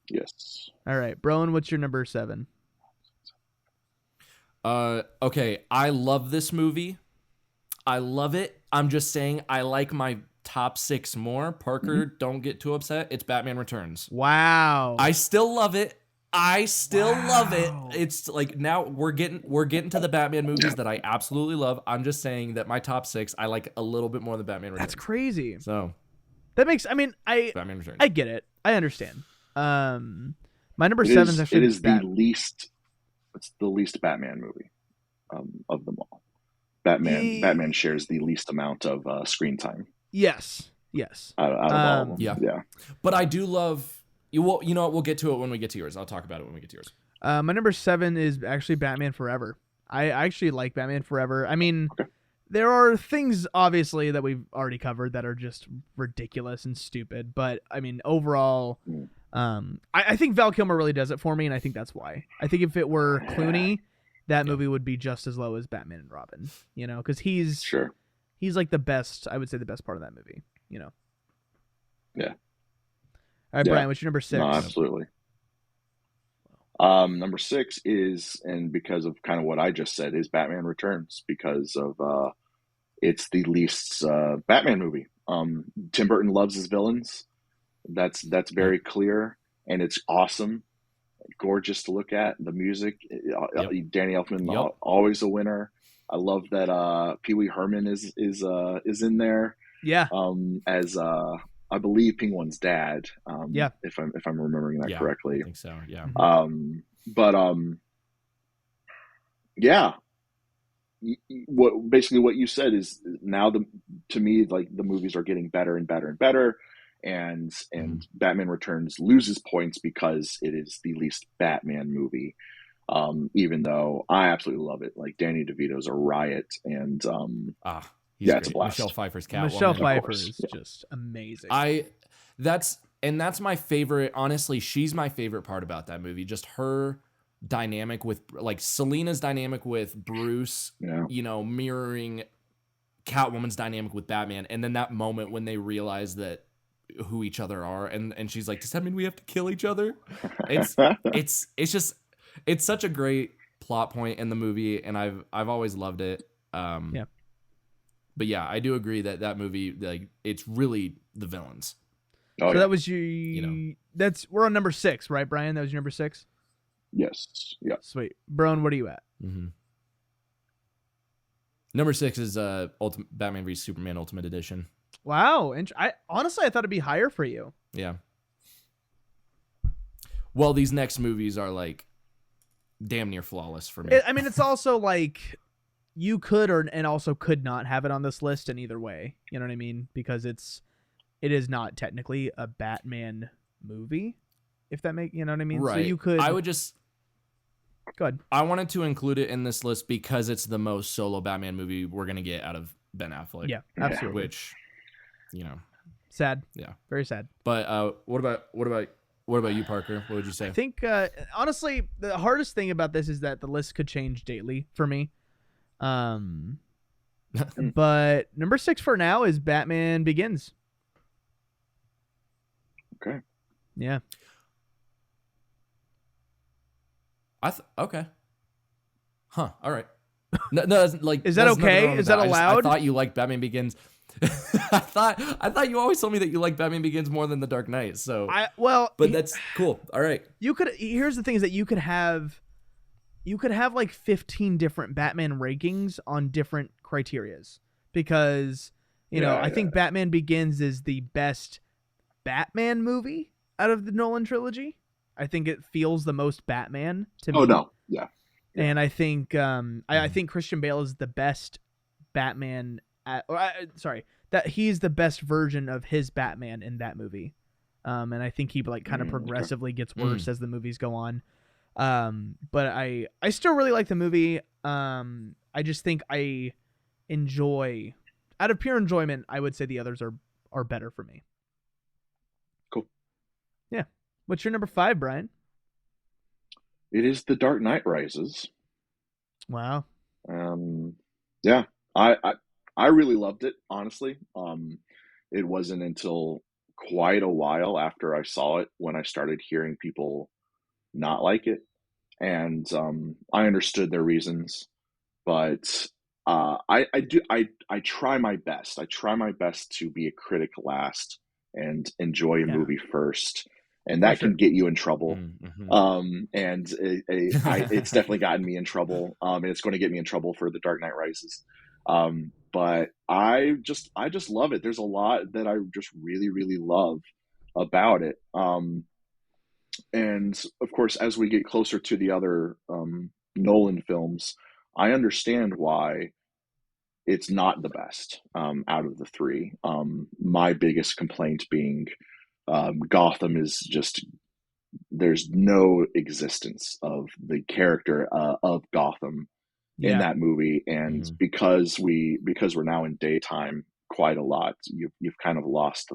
Yes. All right, Broen, what's your number 7? Okay, I love this movie. I love it. I'm just saying I like my top 6 more. Parker, don't get too upset. It's Batman Returns. Wow. I still love it. I still love it. Wow. It's like now we're getting to the Batman movies that I absolutely love. I'm just saying that my top 6 I like a little bit more than Batman Returns. That's crazy. So that makes. I mean, Batman Returns. I get it. I understand. My number 7 is actually. It is the least. It's the least Batman movie of them all. Batman shares the least amount of screen time. Yes. Out of all of them. Yeah. But I do love. You know what? We'll get to it when we get to yours. I'll talk about it when we get to yours. My number 7 is actually Batman Forever. I actually like Batman Forever. I mean, there are things obviously that we've already covered that are just ridiculous and stupid. But I mean, overall, I think Val Kilmer really does it for me, and I think that's why. I think if it were Clooney, that movie would be just as low as Batman and Robin. You know, because he's like the best. I would say the best part of that movie. You know. Yeah. All right, Bryan, what's your number 6? No, absolutely. Number 6 is, and because of kind of what I just said, is Batman Returns, because of it's the least Batman movie. Tim Burton loves his villains. That's very clear, and it's awesome, gorgeous to look at. The music, Danny Elfman, always a winner. I love that Pee Wee Herman is in there. Yeah. As I believe Penguin's dad. If I'm remembering that correctly. I think so. Yeah. What you said is now to me, like, the movies are getting better and better and better, and Batman Returns loses points because it is the least Batman movie. Even though I absolutely love it, like Danny DeVito's a riot, and he's great. It's a blast. Michelle Pfeiffer's Catwoman. Michelle Pfeiffer is just amazing. That's my favorite. Honestly, she's my favorite part about that movie. Just her dynamic with, like, Selina's dynamic with Bruce, you know, mirroring Catwoman's dynamic with Batman, and then that moment when they realize that who each other are, and she's like, does that mean we have to kill each other? It's such a great plot point in the movie, and I've always loved it. But yeah, I do agree that movie, like, it's really the villains. So that was we're on number 6, right, Bryan? That was your number 6? Yes. Yeah. Sweet. Broen, what are you at? Mm-hmm. Number 6 is Batman v Superman Ultimate Edition. Wow. I honestly thought it'd be higher for you. Yeah. Well, these next movies are like damn near flawless for me. I mean, it's also like you could and also could not have it on this list in either way. You know what I mean? Because it is not technically a Batman movie. If that you know what I mean? Right. So you could. I would just. Go ahead. I wanted to include it in this list because it's the most solo Batman movie we're gonna get out of Ben Affleck. Yeah, absolutely. Which, you know, sad. Yeah, very sad. But what about you, Parker? What would you say? I think honestly, the hardest thing about this is that the list could change daily for me. But number 6 for now is Batman Begins. Okay. Yeah. Okay. Huh. All right. No, like, is that okay? Is that allowed? I thought you liked Batman Begins. I thought you always told me that you like Batman Begins more than The Dark Knight. So but that's cool. All right. Here's the thing: is that you could have like 15 different Batman rankings on different criterias, because I think Batman Begins is the best Batman movie out of the Nolan trilogy. I think it feels the most Batman to me. Oh no, yeah. And I think I think Christian Bale is the best Batman. That he's the best version of his Batman in that movie. And I think he like kind of progressively gets worse as the movies go on. But I still really like the movie. I just think I enjoy, out of pure enjoyment, I would say the others are better for me. Cool. Yeah. What's your number 5, Bryan? It is The Dark Knight Rises. Wow. Yeah. I really loved it, honestly. It wasn't until quite a while after I saw it when I started hearing people not like it, and I understood their reasons, but I try my best. I try my best to be a critic last and enjoy a Yeah, movie first, and for that can sure. get you in trouble. Mm-hmm. It's definitely gotten me in trouble, and it's going to get me in trouble for The Dark Knight Rises. But I just love it. There's a lot that I just really really love about it. And of course, as we get closer to the other Nolan films, I understand why it's not the best out of the three. My biggest complaint being Gotham is just there's no existence of the character of Gotham in Yeah, that movie, and Mm-hmm. because we're now in daytime quite a lot, you've kind of lost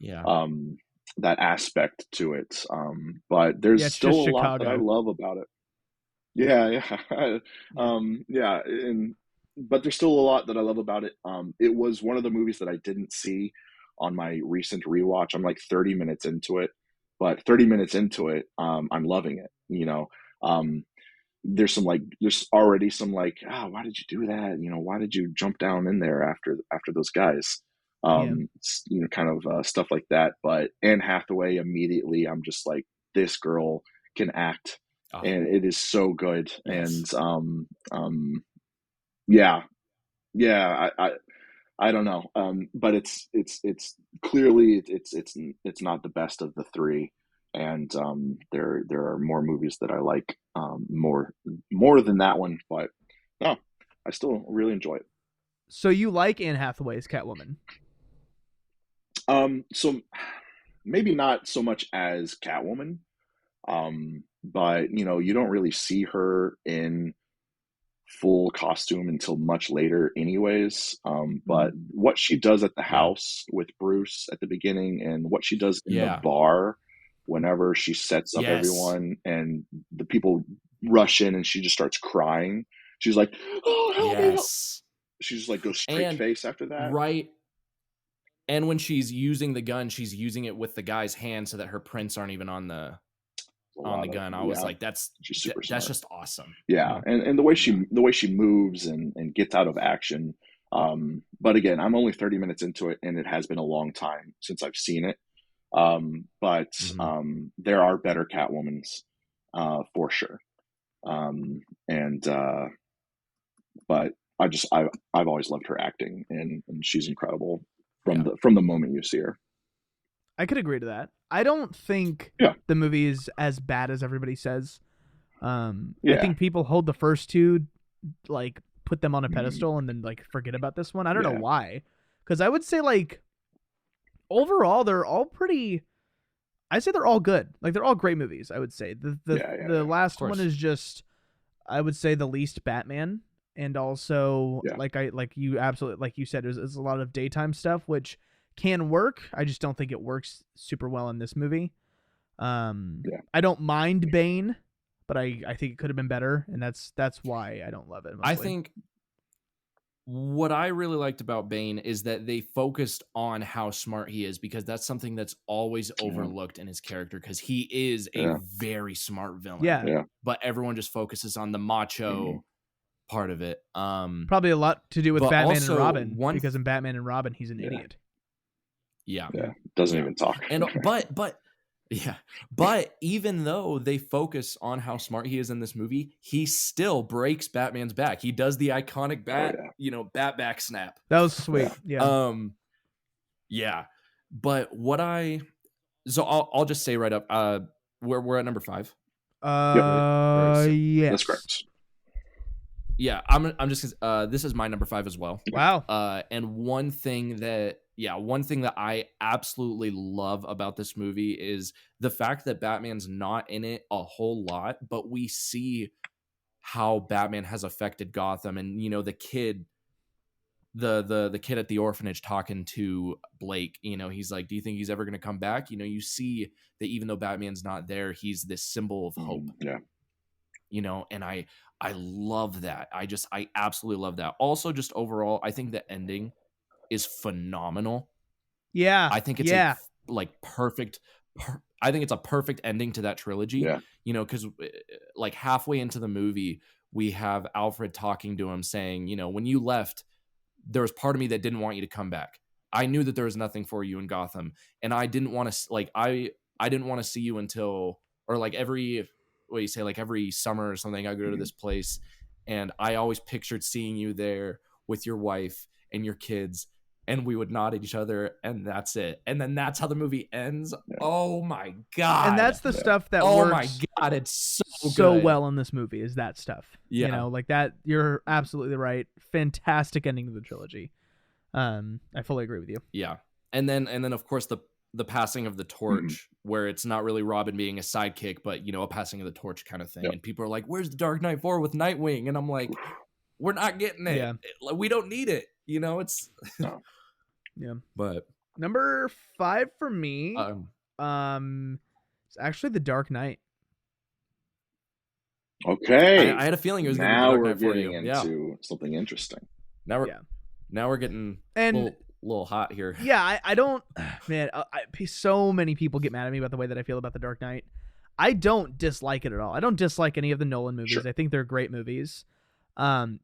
Yeah. um, that aspect to it. But yeah. there's It's still just a lot that I Chicago. love about it. Yeah, yeah, Yeah, yeah, and but there's still a lot that I love about it. It was one of the movies that I didn't see on my recent rewatch. I'm like 30 minutes into it, but 30 minutes into it, I'm loving it. Um, there's already some like, why did you do that? Why did you jump down in there after those guys? yeah, Kind of stuff like that. But Anne Hathaway, immediately, I'm just like, this girl can act, Ah, and it is so good. And yes. yeah, yeah, I don't know, but it's clearly it's not the best of the three, and there are more movies that I like more than that one, but no, I still really enjoy it. so you like Anne Hathaway's Catwoman? So maybe not so much as Catwoman, but you don't really see her in full costume until much later anyways, Mhm. but what she does at the Yeah. house with Bruce at the beginning, and what she does in the Yeah. bar whenever she sets up Yes. everyone and the people rush in and she just starts crying, she's like, oh, help me, help. Yes. She just like goes straight And face after that. right. And when she's using the gun, she's using it with the guy's hand so that her prints aren't even on the A lot of, gun. I was yeah, like, she's super that's smart. just awesome. Yeah, and the way Yeah. she moves and gets out of action. But again, I'm only 30 minutes into it, and it has been a long time since I've seen it. But Mm-hmm. there are better Catwomans, for sure. And but I've always loved her acting, and she's incredible Yeah. from the moment you see her. I could agree to that. I don't think Yeah, the movie is as bad as everybody says. I yeah, think people hold the first two, like, put them on a mhm, pedestal and then like forget about this one. I don't know yeah, why, because I would say like overall they're all pretty. I say they're all good. Like they're all great movies. I would say yeah, yeah, the yeah, Of last one course. is just, I would say, the least Batman, and also yeah, like you absolutely, like you said, there's a lot of daytime stuff which can work. I just don't think it works super well in this movie. yeah. I don't mind Bane, but I think it could have been better, and that's why I don't love it I mostly. think what I really liked about Bane is that they focused on how smart he is, because that's something that's always Yeah, overlooked in his character, because he is a yeah, very smart villain, Yeah, yeah. but everyone just focuses on the Mhm. macho part of it. probably a lot to do with But Batman and also Robin, because in Batman and Robin he's an Yeah, idiot. yeah, Yeah, yeah. Doesn't yeah. even talk. And but yeah, but even though they focus on how smart he is in this movie, he still breaks Batman's back. He does the iconic Oh yeah, bat back snap. that was sweet. yeah. Yeah. Um, yeah. But what I so I'll just say right up, we're at number 5. Yep, Or that's Yes. correct. yeah, I'm just this is my number 5 as well. Wow. And one thing that I absolutely love about this movie is the fact that Batman's not in it a whole lot, but we see how Batman has affected Gotham. And the kid, the kid at the orphanage talking to Blake, he's like, do you think he's ever going to come back? You see that even though Batman's not there, he's this symbol of hope. Yeah, And I love that. I absolutely love that. Also, just overall, I think the ending is phenomenal. Yeah. I think it's a Yeah. like perfect. I think it's a perfect ending to that trilogy. Yeah. You know, because like halfway into the movie, we have Alfred talking to him saying, you know, when you left, there was part of me that didn't want you to come back. I knew that there was nothing for you in Gotham, and I didn't want to like I didn't want to see you until, or like every, what do you say, like every summer or something, I go to this place, and I always pictured seeing you there with your wife and your kids, and we would nod at each other, and that's it. And then that's how the movie ends. Yeah. Oh my God. And that's the stuff that oh works my God, it's so good. well in this movie, is that stuff. Yeah. You know, like that, you're absolutely right. Fantastic ending to the trilogy. I fully agree with you. Yeah. And then of course the passing of the torch, where it's not really Robin being a sidekick, but, you know, a passing of the torch kind of thing. Yep. And people are like, where's the Dark Knight 4 with Nightwing? And I'm like, we're not getting it. Yeah. We don't need it. You know, it's no. Yeah. But number 5 for me, it's actually The Dark Knight. Okay. I had a feeling it was going to be Dark Knight for you. Into something interesting. Now we're getting a little hot here. Yeah, I don't, man, so many people get mad at me about the way that I feel about The Dark Knight. I don't dislike it at all. I don't dislike any of the Nolan movies. Sure. I think they're great movies.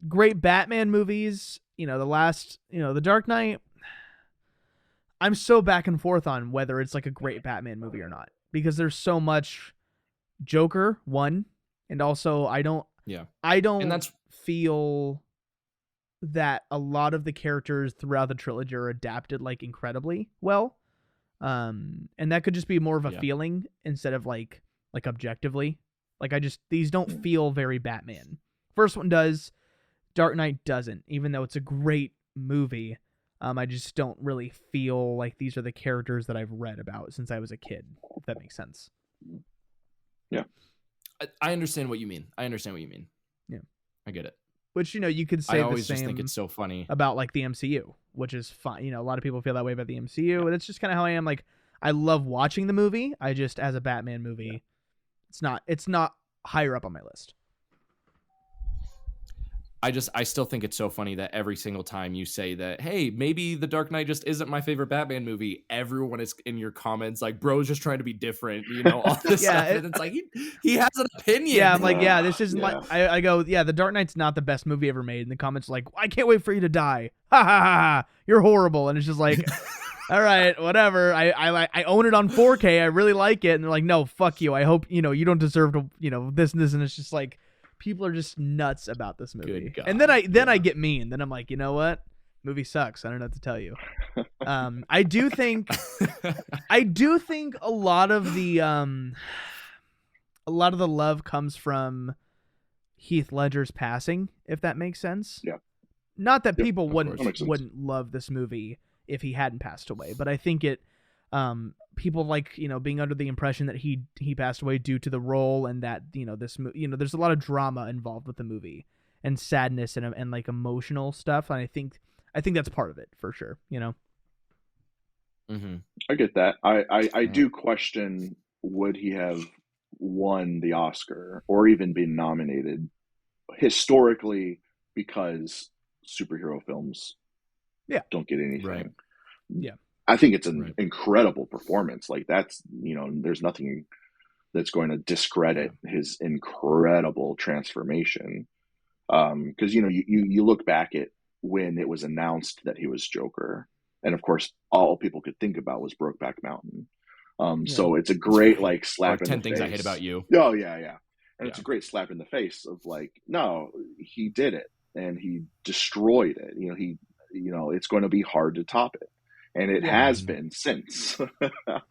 Great Batman movies. You know, The Dark Knight, I'm so back and forth on whether it's like a great Batman movie or not, because there's so much Joker, one, and also I don't feel that a lot of the characters throughout the trilogy are adapted like incredibly well. And that could just be more of a feeling instead of like objectively. Like these don't feel very Batman. First one does, Dark Knight doesn't, even though it's a great movie. I just don't really feel like these are the characters that I've read about since I was a kid, if that makes sense. Yeah. I understand what you mean. Yeah. I get it. Which, you know, you could say I always the same just think it's so funny about like the MCU, which is fine. You know, a lot of people feel that way about the MCU, and it's just kind of how I am. Like, I love watching the movie. I just, as a Batman movie, it's not higher up on my list. I still think it's so funny that every single time you say that, hey, maybe The Dark Knight just isn't my favorite Batman movie, everyone is in your comments like, bro's just trying to be different, you know, all this stuff. And it's like, he has an opinion. Yeah, I'm like, this isn't like, I go, The Dark Knight's not the best movie ever made. And the comments are like, I can't wait for you to die. Ha ha ha ha. You're horrible. And it's just like, all right, whatever. I own it on 4K. I really like it. And they're like, no, fuck you. I hope, you know, you don't deserve to, you know, this and this. And it's just like, people are just nuts about this movie. And then I get mean. Then I'm like, you know what? Movie sucks. I don't know what to tell you. I do think a lot of the love comes from Heath Ledger's passing, if that makes sense. Yeah. Not that people wouldn't love this movie if he hadn't passed away, but I think it people like, you know, being under the impression that he passed away due to the role, and that, you know, there's a lot of drama involved with the movie and sadness and like emotional stuff, and I think that's part of it for sure, you know. Mm-hmm. I get that. I do question, would he have won the Oscar or even been nominated historically, because superhero films don't get anything. Right. Yeah. I think it's an incredible performance. Like, that's, you know, there's nothing that's going to discredit his incredible transformation. Because, you know, you look back at when it was announced that he was Joker, and of course, all people could think about was Brokeback Mountain. So it's a great like slap in the face. 10 Things I Hate About You. Oh yeah. And it's a great slap in the face of like, no, he did it and he destroyed it. You know, it's going to be hard to top it. And it has been since. But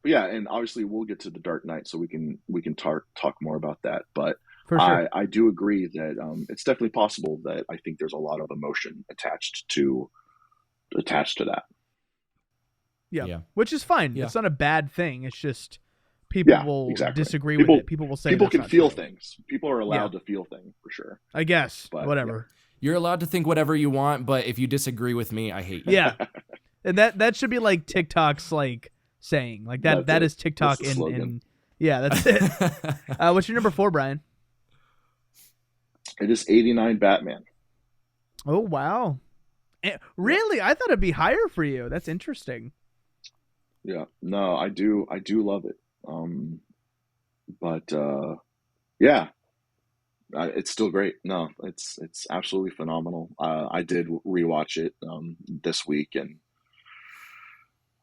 yeah, and obviously we'll get to The Dark Knight, so we can talk more about that. But for sure, I do agree that it's definitely possible that I think there's a lot of emotion attached to that. Yeah. Which is fine. Yeah. It's not a bad thing. It's just people will disagree with it. People will say people can feel things. People are allowed to feel things, for sure. I guess, but whatever. Yeah. You're allowed to think whatever you want, but if you disagree with me, I hate you. Yeah. And that should be like TikTok's like saying. Like that is TikTok in that's it. What's your number 4, Brian? It is 89 Batman. Oh wow. Really? I thought it'd be higher for you. That's interesting. Yeah, no, I do love it. But yeah, it's still great. No, it's absolutely phenomenal. I did rewatch it this week, and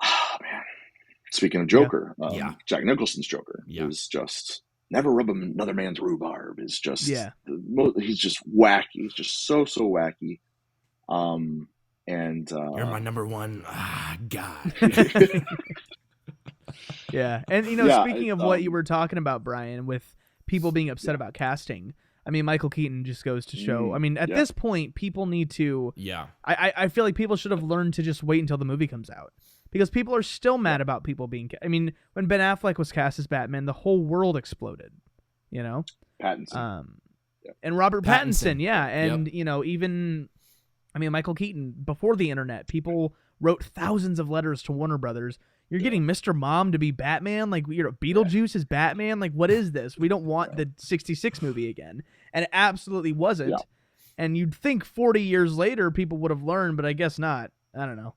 oh, man, speaking of Yeah. Joker, Yeah. Jack Nicholson's Joker Yeah. is just never rub another man's rhubarb. Is just Yeah. he's just wacky. He's just so wacky. And You're my number one God. Yeah. And, speaking of what you were talking about, Brian, with people being upset about casting, I mean, Michael Keaton just goes to show. I mean, at this point, people need to. Yeah. I feel like people should have learned to just wait until the movie comes out, because people are still mad about people being. I mean, when Ben Affleck was cast as Batman, the whole world exploded. Pattinson. And Robert Pattinson. Yeah, Yep. and even. I mean, Michael Keaton, before the internet, people wrote thousands of letters to Warner Brothers. You're getting Mr. Mom to be Batman? Like, Beetlejuice is Batman? Like, what is this? We don't want the 66 movie again. And it absolutely wasn't. Yeah. And you'd think 40 years later people would have learned, but I guess not. I don't know.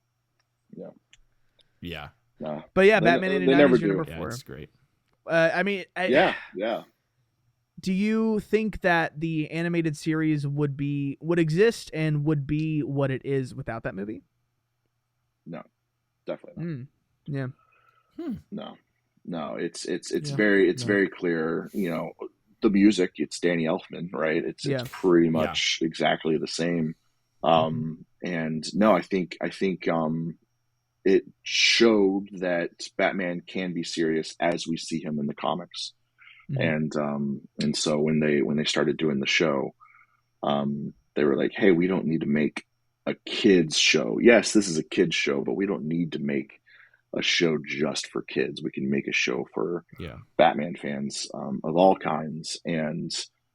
Yeah. Yeah. But yeah, Batman 89 is your number 4. Yeah, it's great. I mean... Yeah. Do you think that the animated series would exist and would be what it is without that movie? No, definitely not. Yeah. No. It's very clear. The music. It's Danny Elfman, right? It's pretty much exactly the same. And no, I think it showed that Batman can be serious as we see him in the comics. And so when they started doing the show, they were like, hey, we don't need to make a kids show. Yes, this is a kids show, but we don't need to make a show just for kids. We can make a show for Batman fans of all kinds. And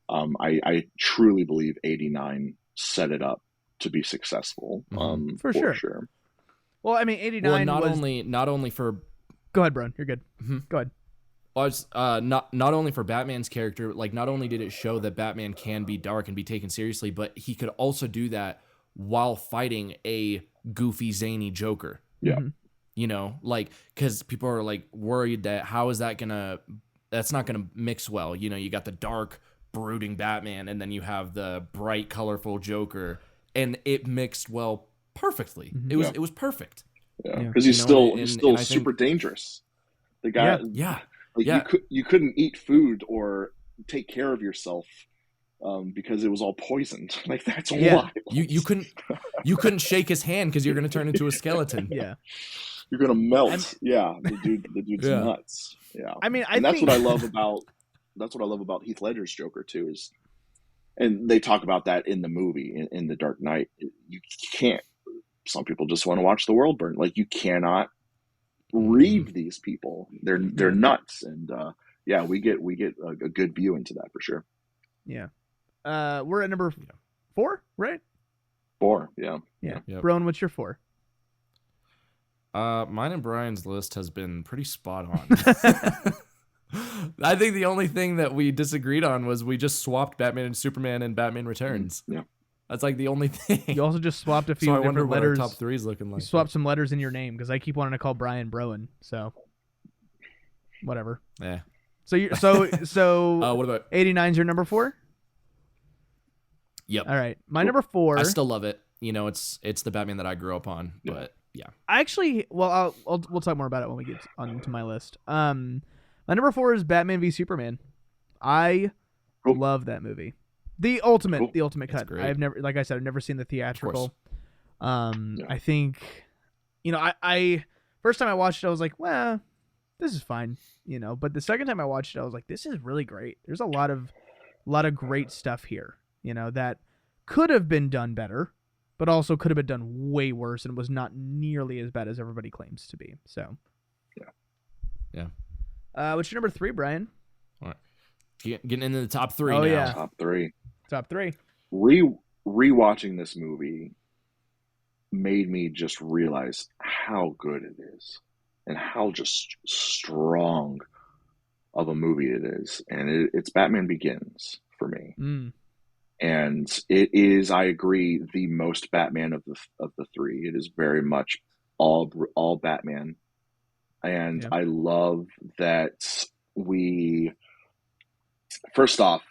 I truly believe 89 set it up to be successful. For sure. Well, I mean, 89 not only for... Go ahead, Brian. You're good. Go ahead. I was not only for Batman's character, like, not only did it show that Batman can be dark and be taken seriously, but he could also do that while fighting a goofy, zany Joker. Yeah. Like, because people are like worried that that's not gonna mix well. You got the dark, brooding Batman, and then you have the bright, colorful Joker, and it mixed well perfectly. It was perfect. Yeah, because he's still super dangerous. The guy. Like you couldn't eat food or take care of yourself because it was all poisoned. Like, that's wild. You couldn't shake his hand because you're going to turn into a skeleton. Yeah, you're going to melt. The dude's nuts. Yeah, I mean, that's what I love about Heath Ledger's Joker too. Is, and they talk about that in the movie in The Dark Knight. You can't. Some people just want to watch the world burn. Like, you cannot read these people. They're nuts. And we get a good view into that for sure. We're at number 4, right? 4. Yeah. Yep. Rowan, what's your 4? Mine and Brian's list has been pretty spot on. I think the only thing that we disagreed on was we just swapped Batman and Superman and Batman Returns. Yeah. That's like the only thing. You also just swapped a few so I different wonder what letters. Our top 3 is looking like. You swapped some letters in your name, because I keep wanting to call Brian Broen. So, whatever. Yeah. So what about 89's your number 4? Yep. All right, my number 4. I still love it. It's the Batman that I grew up on. But yeah. Actually, well, we'll talk more about it when we get onto my list. My number 4 is Batman v Superman. I love that movie. The ultimate cut. I've never seen the theatrical. I think, I first time I watched it, I was like, well, this is fine, But the second time I watched it, I was like, this is really great. There's a lot of great stuff here, that could have been done better, but also could have been done way worse, and was not nearly as bad as everybody claims to be. So, yeah. What's your number 3, Brian? All right. Getting into the top 3 now. Yeah. Top 3. 3. Rewatching this movie made me just realize how good it is and how just strong of a movie it is. And it's Batman Begins for me. And it is, I agree, the most Batman of the three. It is very much all Batman, and Yeah. I love that we. First off,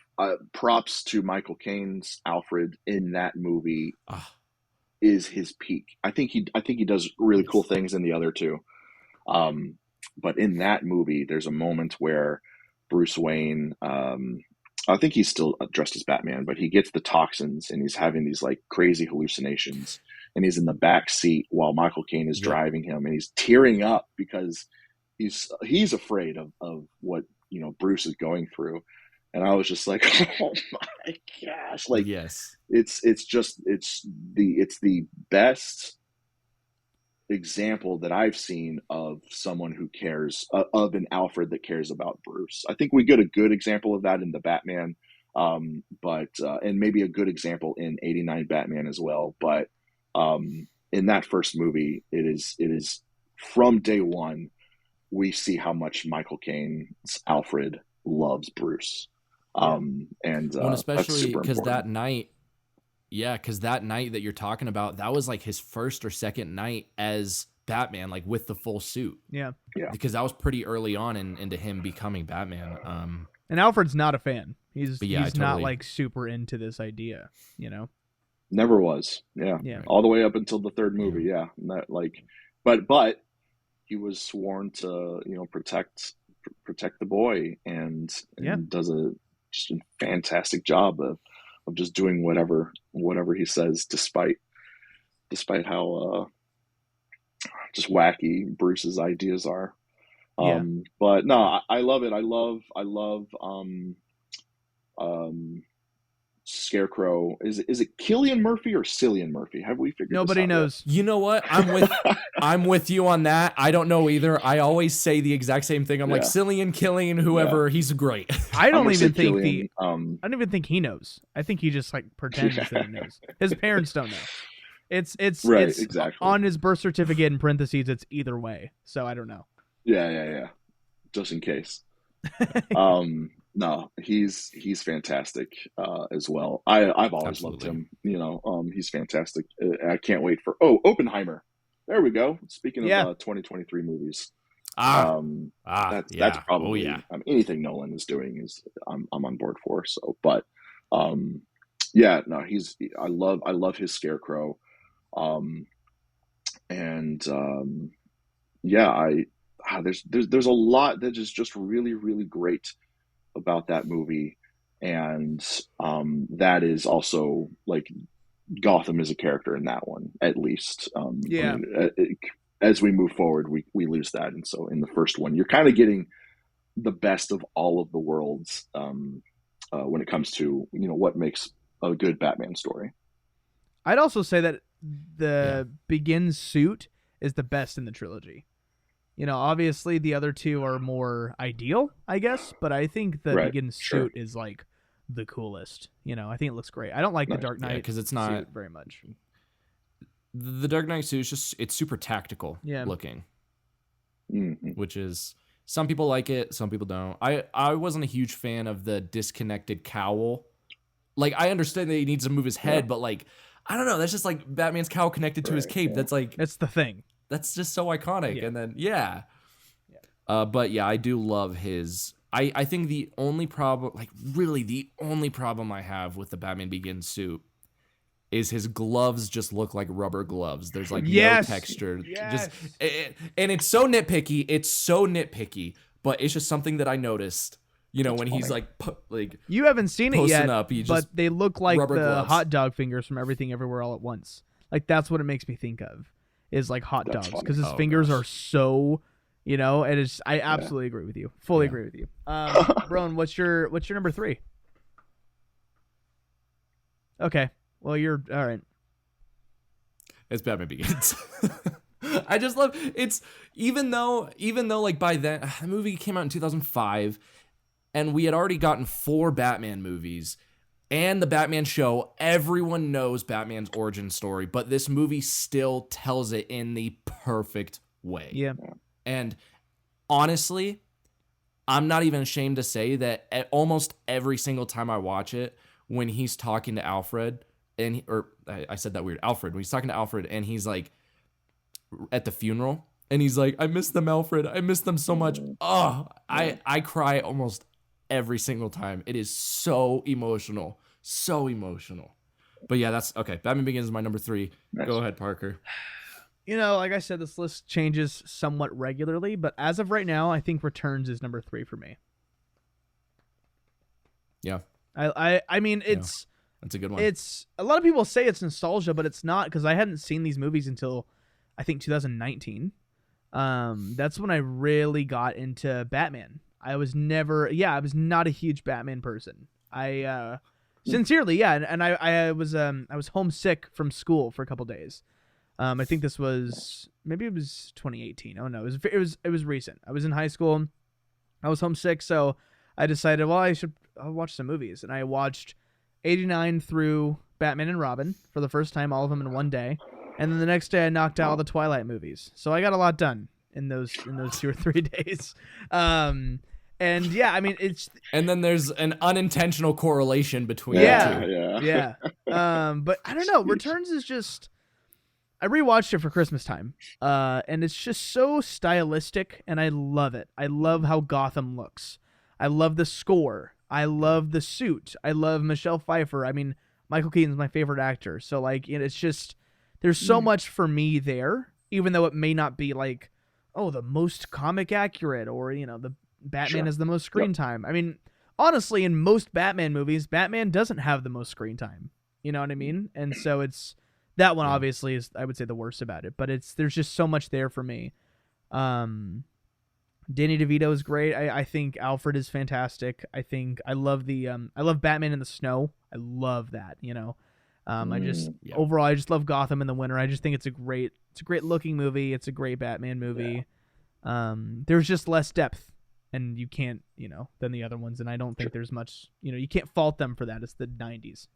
props to Michael Caine's Alfred in that movie is his peak. I think he does really cool things in the other two, but in that movie, there's a moment where Bruce Wayne. I think he's still dressed as Batman, but he gets the toxins and he's having these like crazy hallucinations, and he's in the back seat while Michael Caine is driving him, and he's tearing up because he's afraid of what Bruce is going through. And I was just like, oh my gosh, like yes, it's the best example that I've seen of someone who cares, of an Alfred that cares about Bruce. I think we get a good example of that in the Batman, but and maybe a good example in '89 Batman as well. But in that first movie, it is from day one we see how much Michael Caine's Alfred loves Bruce. And especially because that night, because that night that you're talking about, that was like his first or second night as Batman, like with the full suit. Yeah. Because that was pretty early on into him becoming Batman. And Alfred's not a fan. He's totally. not like super into this idea, Never was. Yeah. All the way up until the third movie. Yeah. Not like, but he was sworn to, protect the boy, and does just a fantastic job of just doing whatever he says, despite how just wacky Bruce's ideas are. But no, I love it. I love Scarecrow. Is it Cillian Murphy or Cillian Murphy? Have we figured Nobody this out knows. Yet? You know what? I'm with you on that. I don't know either. I always say the exact same thing. I'm like Cillian, whoever. He's great. I don't even think I don't even think he knows. I think he just like pretends that he knows. His parents don't know. It's exactly on his birth certificate in parentheses. It's either way. So I don't know. Yeah. Just in case. No, he's fantastic as well. I've always loved him. He's fantastic. I can't wait for Oppenheimer. There we go. Speaking of 2023 movies, that's probably anything Nolan is doing is I'm on board for. So, but I love his Scarecrow, and there's a lot that is just really, really great about that movie, and that is also like Gotham is a character in that one, at least. As we move forward, we lose that, and so in the first one, you're kind of getting the best of all of the worlds when it comes to what makes a good Batman story. I'd also say that the Begin suit is the best in the trilogy. Obviously the other two are more ideal, I guess, but I think the Begin suit is like the coolest. I think it looks great. I don't like the Dark Knight because it's not suit very much. The Dark Knight suit is just it's super tactical looking, which is some people like it, some people don't. I wasn't a huge fan of the disconnected cowl. Like I understand that he needs to move his head, but like I don't know. That's just like Batman's cowl connected to his cape. That's like that's the thing. That's just so iconic. And then, but I do love his, I think the only problem, like really the only problem I have with the Batman Begins suit is his gloves just look like rubber gloves. There's like no texture. And it's so nitpicky, but it's just something that I noticed, when he's like you haven't seen it yet, but they look like the gloves. hot dog fingers from Everything Everywhere All at Once. Like that's what it makes me think of. Is like hot dogs because his fingers are so, and it's. I absolutely agree with you. Fully agree with you. Bryan, what's your number 3? Okay, well you're all right. It's Batman Begins. I just love it's even though like by then the movie came out in 2005, and we had already gotten 4 Batman movies. And the Batman show, everyone knows Batman's origin story, but this movie still tells it in the perfect way. Yeah. And honestly, I'm not even ashamed to say that almost every single time I watch it, when he's talking to Alfred and I said that weird. Alfred, when he's talking to Alfred and he's like at the funeral and he's like, I miss them, Alfred. I miss them so much. Oh, I cry almost every single time. It is so emotional. So emotional. But yeah, that's okay. Batman Begins is my number 3. Nice. Go ahead, Parker. You know, like I said, this list changes somewhat regularly, but as of right now, I think Returns is number 3 for me. Yeah. I mean, it's that's a good one. It's a lot of people say it's nostalgia, but it's not, because I hadn't seen these movies until I think 2019. That's when I really got into Batman. I was not a huge Batman person. Sincerely, and I was homesick from school for a couple days. I think this was, maybe it was 2018. Oh no, it was recent. I was in high school. I was homesick, so I decided, well, I'll watch some movies, and I watched 89 through Batman and Robin for the first time, all of them in one day, and then the next day I knocked out all the Twilight movies. So I got a lot done in those 2 or 3 days. And yeah, I mean, and then there's an unintentional correlation between the two. Yeah. But I don't know. Returns is just, I rewatched it for Christmas time, and it's just so stylistic, and I love it. I love how Gotham looks. I love the score. I love the suit. I love Michelle Pfeiffer. I mean, Michael Keaton's my favorite actor. So like, it's just, there's so much for me there, even though it may not be like, oh, the most comic accurate, or the Batman has the most screen time. I mean, honestly, in most Batman movies, Batman doesn't have the most screen time. You know what I mean? And so it's, that one obviously is, I would say, the worst about it, but there's just so much there for me. Danny DeVito is great. I think Alfred is fantastic. I love I love Batman in the snow. I love that, overall, I just love Gotham in the winter. I just think it's a great looking movie. It's a great Batman movie. Yeah. There's just less depth, and you can't, than the other ones. And I don't think there's much, you can't fault them for that. It's the 90s,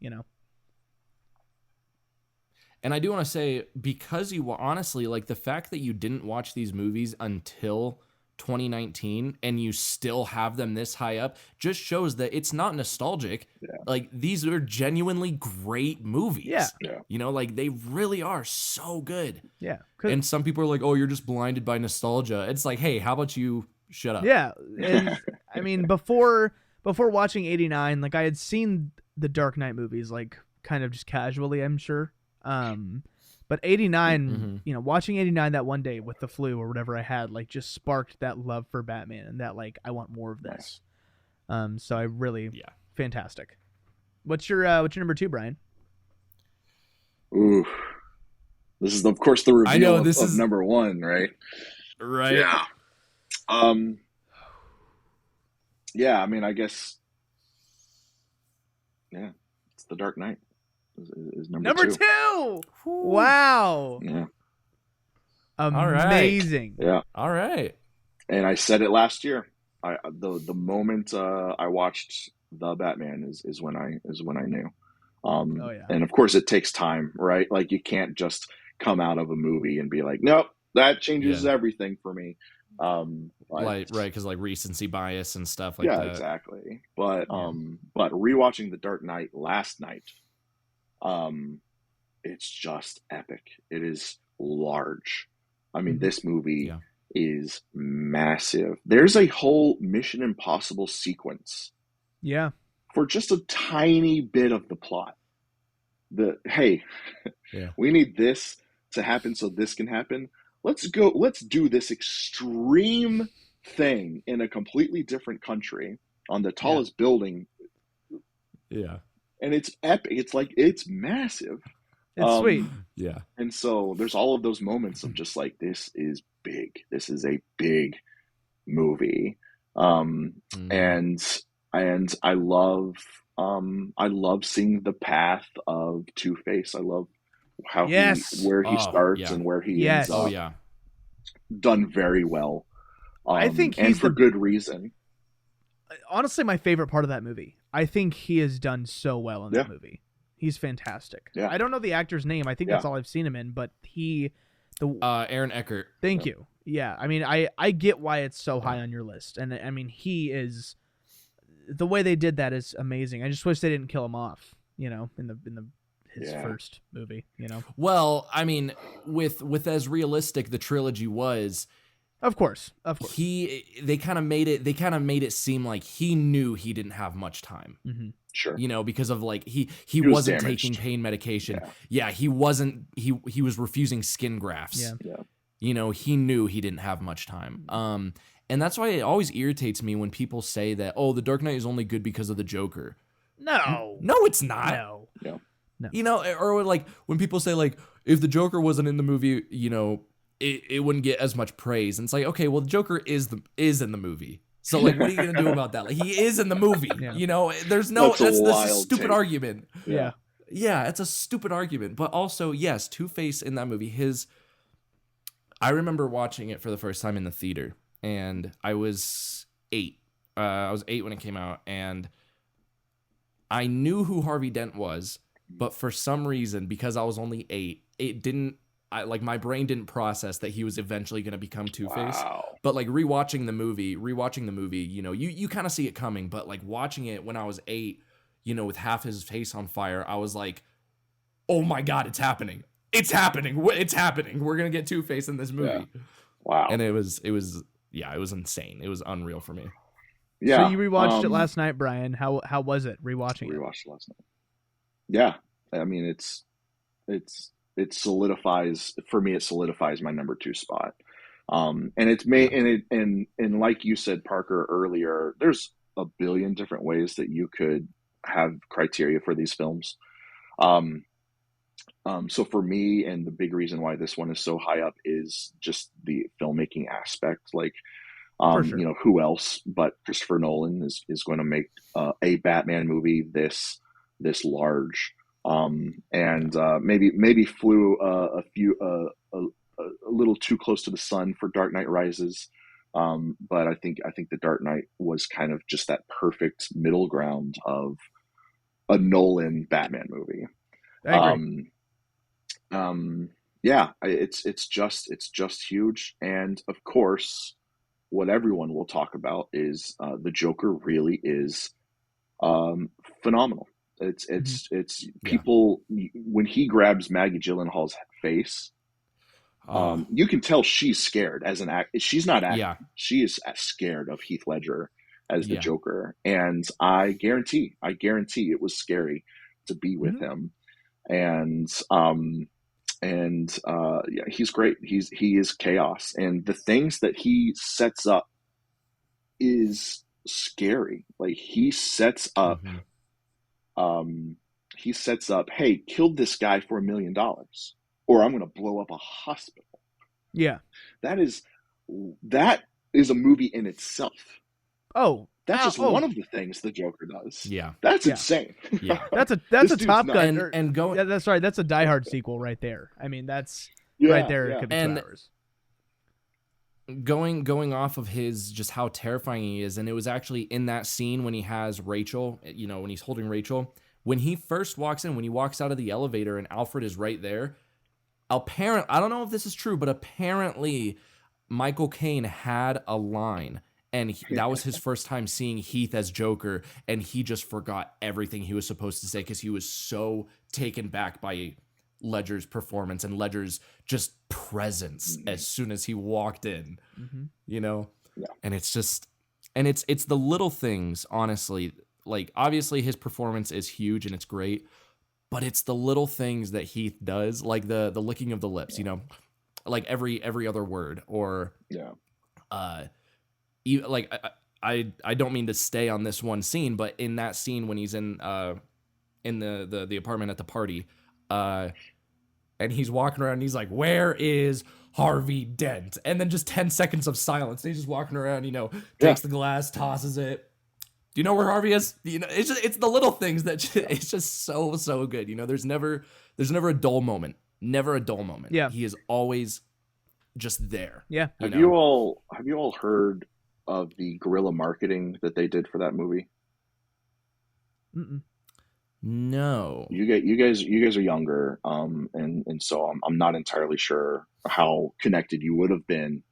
And I do want to say, because you honestly, like, the fact that you didn't watch these movies until 2019 and you still have them this high up just shows that it's not nostalgic. Yeah. Like, these are genuinely great movies. Yeah. Like, they really are so good. Yeah. And some people are like, oh, you're just blinded by nostalgia. It's like, hey, how about you shut up? Yeah. And I mean, before watching 89, like, I had seen the Dark Knight movies, like, kind of just casually, I'm sure. But 89, watching 89 that one day with the flu or whatever I had, like, just sparked that love for Batman and that, like, I want more of this. So I really, fantastic. What's your number 2, Brian? Ooh, this is of course the reveal of number 1, right? Right. Yeah. Yeah. I mean, I guess. Yeah, it's The Dark Knight. Is number 2. Wow. Yeah. Amazing. Right. Yeah. All right. And I said it last year. The moment I watched The Batman is when I knew. And of course it takes time, right? Like, you can't just come out of a movie and be like, nope, that changes everything for me. Right, because like recency bias and stuff like that. Yeah, exactly. But rewatching The Dark Knight last night, it's just epic. It is large. I mean, this movie is massive. There's a whole Mission Impossible sequence. Yeah. For just a tiny bit of the plot. We need this to happen so this can happen. Let's do this extreme thing in a completely different country on the tallest building. Yeah. And it's epic. It's massive. It's sweet. Yeah. And so there's all of those moments of just like, this is big. This is a big movie. And I love seeing the path of Two-Face. I love how where he starts and where he ends up. Done very well. I think he's for good reason. Honestly, my favorite part of that movie. I think he has done so well in that movie. He's fantastic. Yeah. I don't know the actor's name. I think that's all I've seen him in, but Aaron Eckhart. Thank you. Yeah. I mean, I get why it's so high on your list. And I mean, he is the way they did that is amazing. I just wish they didn't kill him off, you know, in his first movie, you know. Well, I mean, with as realistic the trilogy was, of course, they kind of made it seem like he knew he didn't have much time. Mm-hmm. Sure. You know, because of like he wasn't taking pain medication. Yeah, he wasn't. He was refusing skin grafts. Yeah. You know, he knew he didn't have much time. And that's why it always irritates me when people say that, oh, The Dark Knight is only good because of the Joker. No, it's not. No. You know, or like when people say like, if the Joker wasn't in the movie, you know, it wouldn't get as much praise. And it's like, okay, well, the Joker is in the movie. So like, what are you gonna do about that? Like, he is in the movie. You know, there's no that's a stupid argument. Yeah, it's a stupid argument. But also, yes, Two-Face in that movie. I remember watching it for the first time in the theater, and I was 8. I was 8 when it came out, and I knew who Harvey Dent was, but for some reason, because I was only 8, it didn't. My brain didn't process that he was eventually going to become Two-Face. Wow. But like rewatching the movie, you know, you kind of see it coming. But like watching it when I was 8, you know, with half his face on fire, I was like, oh my God, it's happening. It's happening. It's happening. We're going to get Two-Face in this movie. Yeah. Wow. And it was insane. It was unreal for me. Yeah. So you rewatched it last night, Brian. How was it rewatching it? Rewatched it last night. Yeah. I mean, it solidifies for me. It solidifies my number 2 spot. And it's made, and like you said, Parker, earlier, there's a billion different ways that you could have criteria for these films. So for me, and the big reason why this one is so high up is just the filmmaking aspect. Like, sure. You know, who else but Christopher Nolan is going to make a Batman movie this large? And maybe flew a little too close to the sun for Dark Knight Rises. But I think The Dark Knight was kind of just that perfect middle ground of a Nolan Batman movie. I agree. Yeah, it's just huge. And of course, what everyone will talk about is the Joker really is phenomenal. It's people when he grabs Maggie Gyllenhaal's face, you can tell she's scared as an act. She's not acting. Yeah. She is scared of Heath Ledger as the Joker, and I guarantee it was scary to be with him. And he's great. He is chaos, and the things that he sets up is scary. Like he sets up. He sets up, hey, kill this guy for $1 million, or I'm going to blow up a hospital. Yeah, that is a movie in itself. Oh, that's just one of the things the Joker does. Yeah, that's insane. Yeah, that's a Top Gun and going. Yeah, that's right. That's a Die Hard sequel right there. I mean, that's right there. It could be 2 hours. Going off of his just how terrifying he is, and it was actually in that scene when he has Rachel, you know, when he's holding Rachel, when he first walks in, when he walks out of the elevator and Alfred is right there. Apparently, I don't know if this is true, but apparently Michael Caine had a line, and that was his first time seeing Heath as Joker, and he just forgot everything he was supposed to say because he was so taken back by Ledger's performance and Ledger's just presence as soon as he walked in, you know? Yeah. And it's just, and it's the little things, honestly. Like, obviously his performance is huge and it's great, but it's the little things that Heath does, like the licking of the lips, you know, like every other word, or like I don't mean to stay on this one scene, but in that scene when he's in the apartment at the party, and he's walking around and he's like, where is Harvey Dent? And then just 10 seconds of silence. And he's just walking around, you know, takes the glass, tosses it. Do you know where Harvey is? You know, it's the little things that it's just so good. You know, there's never a dull moment. Never a dull moment. Yeah. He is always just there. Yeah. Have you all heard of the guerrilla marketing that they did for that movie? Mm-mm. No. You guys are younger, and so I'm not entirely sure how connected you would have been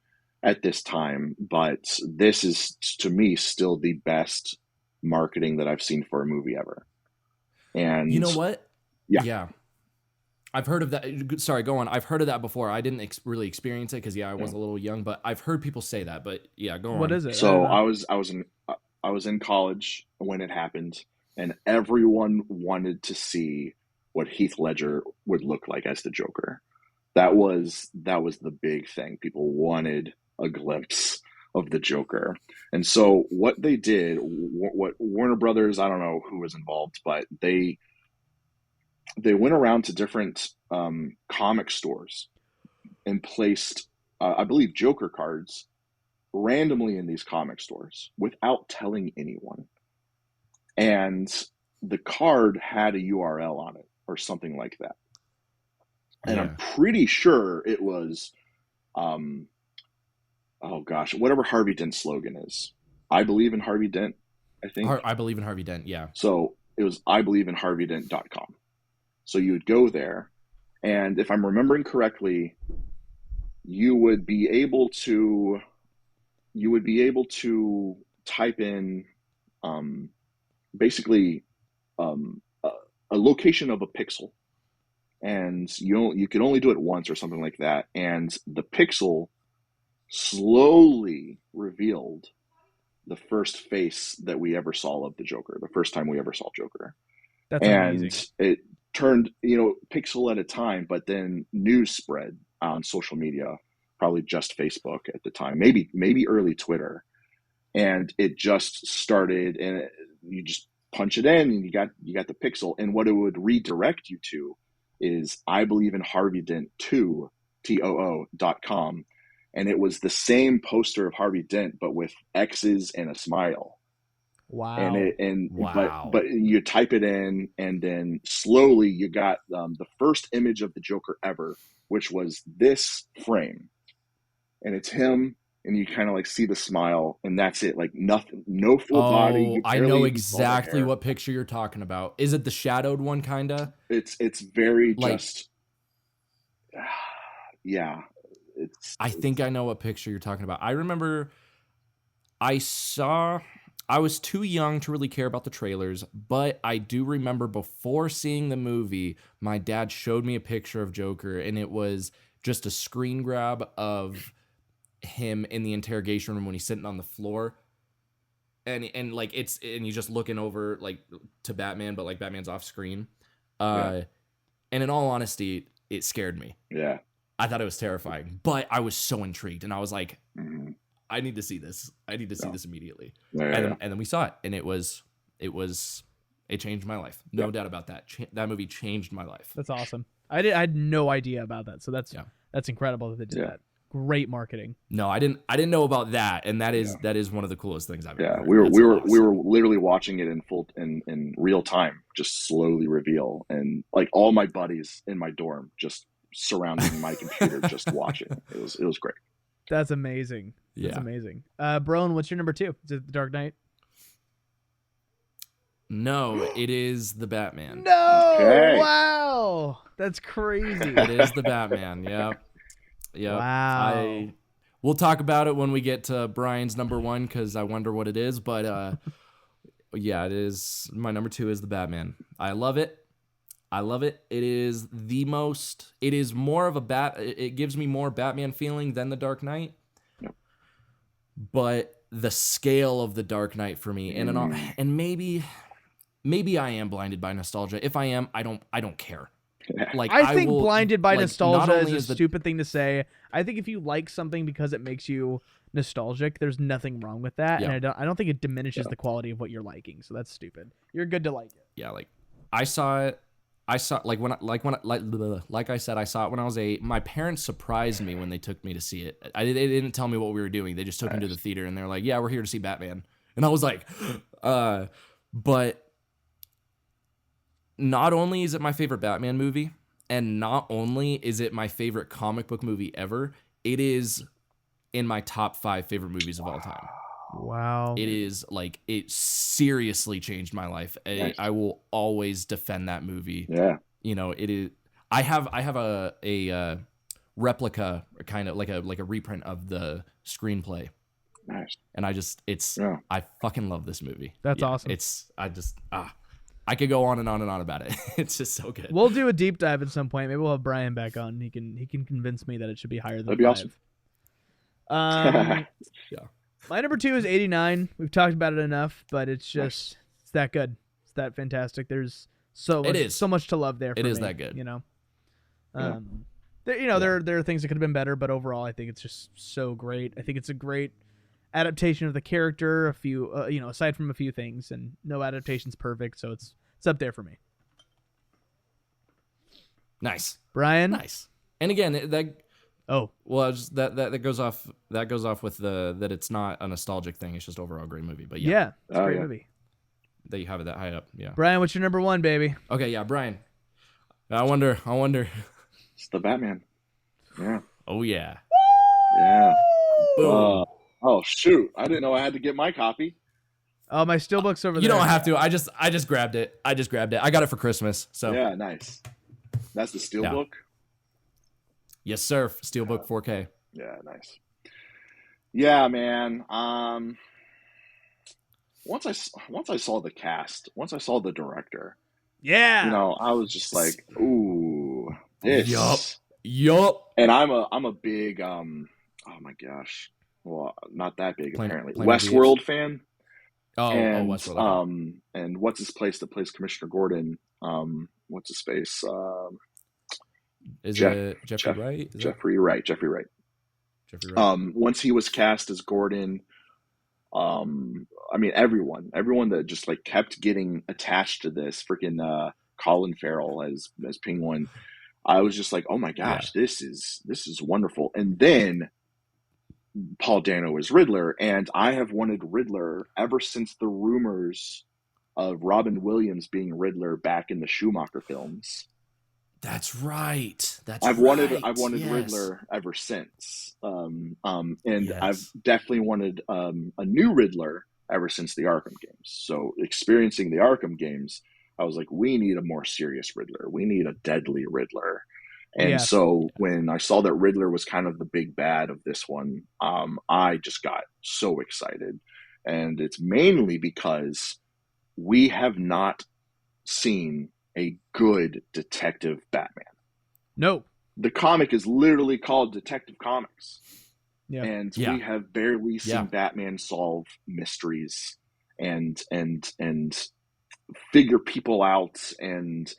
at this time, but this is to me still the best marketing that I've seen for a movie ever. And you know what? Yeah. I've heard of that. Sorry, go on. I've heard of that before. I didn't really experience it because I was a little young, but I've heard people say that. But yeah, go on. What is it? So I was in college when it happened, and everyone wanted to see what Heath Ledger would look like as the Joker. That was the big thing. People wanted a glimpse of the Joker. And so what they did, what Warner Brothers, I don't know who was involved, but they went around to different comic stores and placed, I believe, Joker cards randomly in these comic stores without telling anyone. And the card had a URL on it or something like that. And I'm pretty sure it was, oh gosh, whatever Harvey Dent's slogan is. I believe in Harvey Dent, I think. I believe in Harvey Dent, yeah. So it was IBelieveInHarveyDent.com. So you would go there, and if I'm remembering correctly, you would be able to type in basically a location of a pixel, and you could only do it once or something like that, and the pixel slowly revealed the first face that we ever saw of the Joker, the first time we ever saw Joker. That's amazing. And it turned, pixel at a time, but then news spread on social media, probably just Facebook at the time, maybe early Twitter. And it just started, and you just punch it in and you got the pixel. And what it would redirect you to is I believe in Harvey Dent 2, TOO.com. And it was the same poster of Harvey Dent, but with X's and a smile. Wow. Wow. But you type it in, and then slowly you got the first image of the Joker ever, which was this frame. And it's him, and you kind of like see the smile, and that's it. Like nothing, no full body. I know exactly what picture you're talking about. Is it the shadowed one, kinda? It's very like, just, yeah. I think I know what picture you're talking about. I remember I was too young to really care about the trailers, but I do remember before seeing the movie, my dad showed me a picture of Joker, and it was just a screen grab of him in the interrogation room when he's sitting on the floor. And he's just looking over like to Batman, but like Batman's off screen. And in all honesty, it scared me. Yeah. I thought it was terrifying, but I was so intrigued, and I was like, I need to see this. I need to see this immediately. And then we saw it, and it changed my life. No doubt about that. That movie changed my life. That's awesome. I had no idea about that. So that's incredible that they did that. Great marketing. No, I didn't know about that, and that is one of the coolest things I've ever heard. We were literally watching it in real time, just slowly reveal, and like all my buddies in my dorm just surrounding my computer just watching. It was great. That's amazing. That's amazing. Bryan, what's your number 2? Is it The Dark Knight? No, it is The Batman. No! Okay. Wow! That's crazy. It is The Batman, Yep. Wow. We'll talk about it when we get to Brian's number 1, because I wonder what it is, but it is. My number 2 is The Batman. I love it. It is more of it gives me more Batman feeling than The Dark Knight. Yep. But the scale of The Dark Knight for me, and maybe I am blinded by nostalgia. If I am, I don't care. Like I think blinded by nostalgia is a stupid thing to say. I think if you like something because it makes you nostalgic, there's nothing wrong with that. Yeah. And I don't think it diminishes the quality of what you're liking. So that's stupid. You're good to like it. Yeah, like I saw it. I saw like I said, I saw it when I was 8. My parents surprised me when they took me to see it. They didn't tell me what we were doing. They just took me to the theater, and they're like, "Yeah, we're here to see Batman." And I was like, but not only is it my favorite Batman movie, and not only is it my favorite comic book movie ever, it is in my top 5 favorite movies of all time. Wow. It is like, it seriously changed my life. I will always defend that movie. Yeah. It is. I have a replica, kind of like a reprint of the screenplay Nice. And I fucking love this movie. That's awesome. I could go on and on and on about it. It's just so good. We'll do a deep dive at some point. Maybe we'll have Bryan back on. He can convince me that it should be higher than That'd be 5. Awesome. Yeah. My number 2 is 89. We've talked about it enough, but it's just it's that good. It's that fantastic. There's so much to love there. It is that good. You know. There are things that could have been better, but overall, I think it's just so great. I think it's a great adaptation of the character. A few, aside from a few things, and no adaptation's perfect, so it's up there for me. Nice, Bryan. Nice. And again, that goes off with that it's not a nostalgic thing. It's just overall a great movie. But yeah, it's a great movie. That you have it that high up. Yeah. Bryan, what's your number 1, baby? Okay, yeah, Bryan. I wonder. It's the Batman. Yeah. Oh yeah. Yeah. Oh shoot! I didn't know I had to get my copy. Oh, my steelbook's over there. You don't have to. I just grabbed it. I got it for Christmas. So yeah, nice. That's the steelbook. Yes, sir. Steelbook 4K. Yeah, nice. Yeah, man. Once I saw the cast, once I saw the director, I was just like, ooh, this. Yup. And I'm a big oh my gosh, well, not that big apparently. Westworld fan. Westworld. And what's his place that plays Commissioner Gordon? What's his face? Is it Jeffrey Wright? Jeffrey Wright. Jeffrey Wright. Once he was cast as Gordon, I mean everyone that just like kept getting attached to this freaking Colin Farrell as Penguin. I was just like, oh my gosh, this is wonderful. And then Paul Dano is Riddler, and I have wanted Riddler ever since the rumors of Robin Williams being Riddler back in the Schumacher films. That's right. I've wanted Riddler ever since. I've definitely wanted a new Riddler ever since the Arkham games. So experiencing the Arkham games, I was like, we need a more serious Riddler. We need a deadly Riddler. And so when I saw that Riddler was kind of the big bad of this one, I just got so excited. And it's mainly because we have not seen a good Detective Batman. No. The comic is literally called Detective Comics. Yeah. And we have barely seen Batman solve mysteries and figure people out and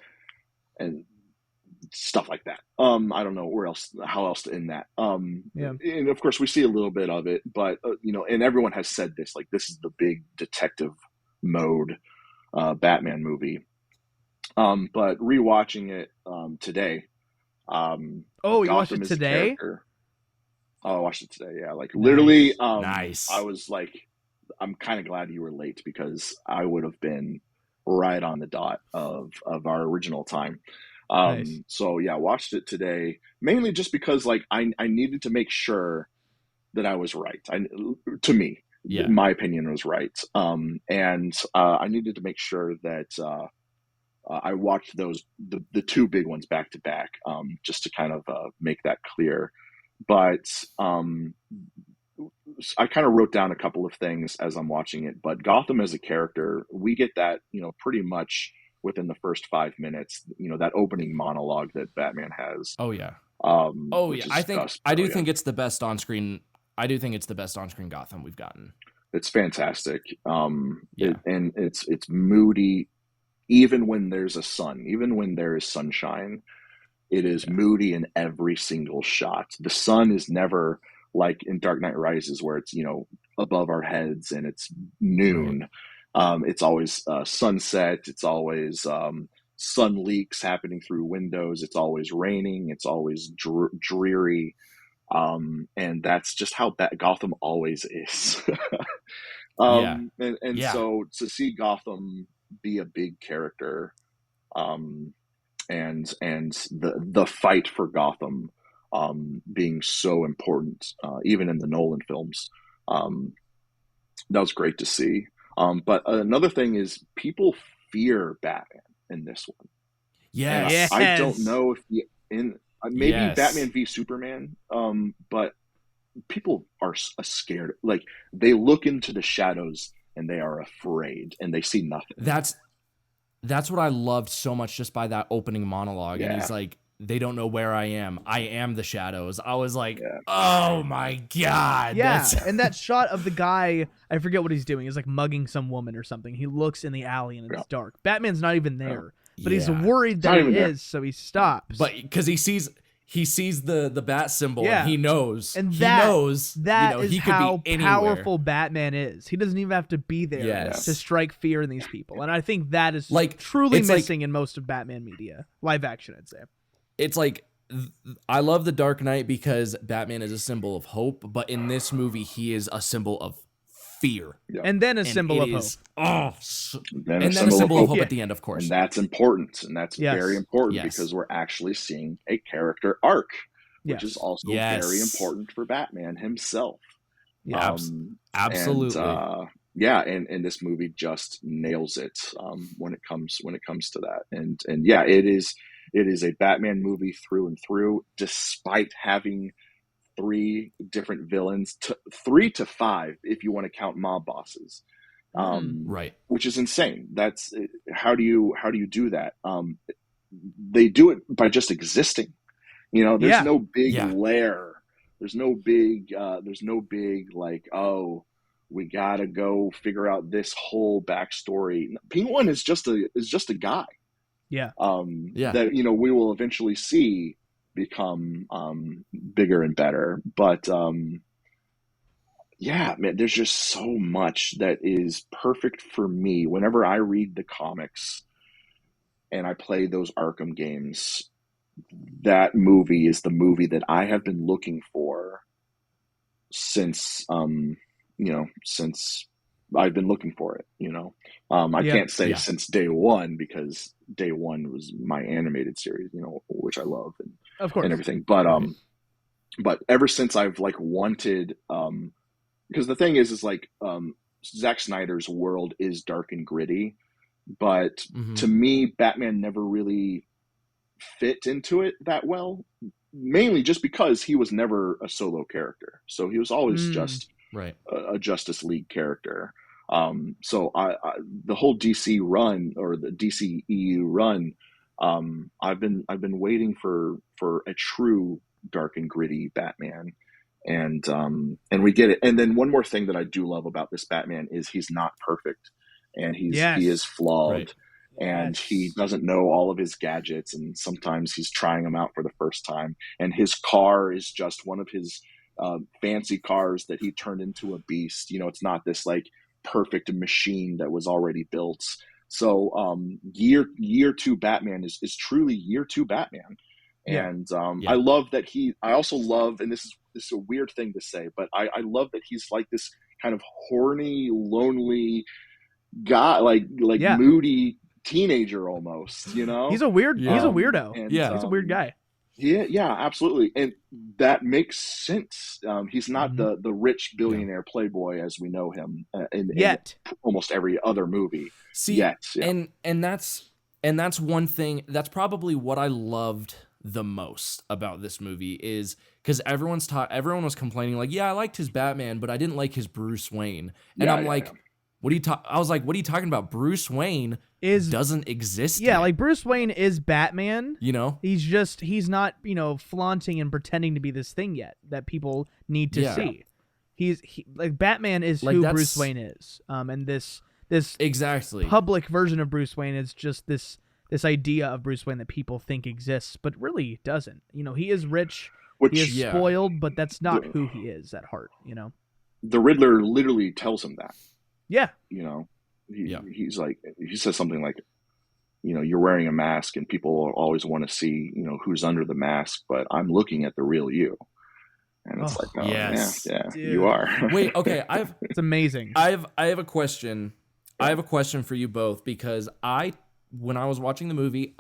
stuff like that. I don't know how else to end that. And of course we see a little bit of it, but and everyone has said this, like this is the big detective mode Batman movie. But rewatching it today. You watched it today? Oh, I watched it today. Yeah, like literally. Nice. I was like, I'm kind of glad you were late because I would have been right on the dot of our original time. Nice. So yeah, watched it today mainly just because like I needed to make sure that I was right. My opinion was right. And I needed to make sure that I watched the two big ones back to back, just to kind of make that clear. But I kind of wrote down a couple of things as I'm watching it. But Gotham as a character, we get that pretty much within the first 5 minutes. That opening monologue that Batman has. Oh yeah. I do think it's the best on screen. I do think it's the best on screen Gotham we've gotten. It's fantastic. It's moody. Even when there's a sun, even when there is sunshine, it is moody in every single shot. The sun is never like in Dark Knight Rises where it's, above our heads and it's noon. Right. It's always sunset. It's always sun leaks happening through windows. It's always raining. It's always dreary. And that's just how Gotham always is. So to see Gotham be a big character, and the fight for Gotham being so important, even in the Nolan films, that was great to see. But another thing is people fear Batman in this one. Yes. I don't know if maybe Batman v Superman, but people are scared. Like, they look into the shadows and they are afraid and they see nothing. That's what I loved so much just by that opening monologue. Yeah. And he's like, they don't know where I am. I am the shadows. I was like, Yeah. oh my God. Yeah. And that shot of the guy, I forget what he's doing. He's like mugging some woman or something. He looks in the alley and it's dark. Batman's not even there, but he's worried that he is, so he stops. But because he sees the bat symbol and he knows. And he knows that is he could how be anywhere. powerful Batman is. He doesn't even have to be there to strike fear in these people. And I think that is like truly missing in most of Batman media. Live action, I'd say. It's like, I love The Dark Knight because Batman is a symbol of hope, but in this movie, he is a symbol of fear. Yeah. And then a symbol of hope. And then a symbol of hope at the end, of course. And that's important. And that's very important because we're actually seeing a character arc, which is also very important for Batman himself. Yeah, absolutely. And this movie just nails it when it comes to that. And yeah, it is a Batman movie through and through, despite having 3 different villains, 3 to 5 if you want to count mob bosses, right? Which is insane. That's how do you do that? They do it by just existing. There's no big lair. There's no big like, oh, we gotta go figure out this whole backstory. Penguin is just a guy. That we will eventually see become bigger and better. But man, there's just so much that is perfect for me. Whenever I read the comics and I play those Arkham games, that movie is the movie that I have been looking for since I've been looking for it. I can't say since day one, because day one was my animated series, which I love and of course and everything. But ever since I've like wanted, because the thing is like Zack Snyder's world is dark and gritty, but to me, Batman never really fit into it that well. Mainly just because he was never a solo character, so he was always just a Justice League character. So the whole DC run, or the DCEU run, I've been waiting for a true dark and gritty Batman, and we get it. And then one more thing that I do love about this Batman is he's not perfect, and he is flawed, and he doesn't know all of his gadgets, and sometimes he's trying them out for the first time, and his car is just one of his fancy cars that he turned into a beast. It's not this like perfect machine that was already built. So year 2 Batman is truly year 2 Batman. And I love that I also love, and this is a weird thing to say, but I love that he's like this kind of horny, lonely guy, like moody teenager almost, He's a weird he's a weirdo. And, he's a weird guy. Yeah, absolutely. And that makes sense. He's not the rich billionaire playboy as we know him in almost every other movie. And that's one thing. That's probably what I loved the most about this movie, is because everyone was complaining like, I liked his Batman, but I didn't like his Bruce Wayne. And I'm like, what are you I was like, what are you talking about? Bruce Wayne doesn't exist yet. Like Bruce Wayne is Batman. He's not, flaunting and pretending to be this thing yet that people need to see. He's like Batman is like, who Bruce Wayne is. And this exactly public version of Bruce Wayne is just this idea of Bruce Wayne that people think exists, but really doesn't. He is rich, he is spoiled, but that's not who he is at heart. The Riddler literally tells him that. Yeah. He's like, he says something like, you're wearing a mask and people always want to see, who's under the mask, but I'm looking at the real you. And it's like, oh, yeah, you are. Wait, okay. It's amazing. I have a question. I have a question for you both, because when I was watching the movie,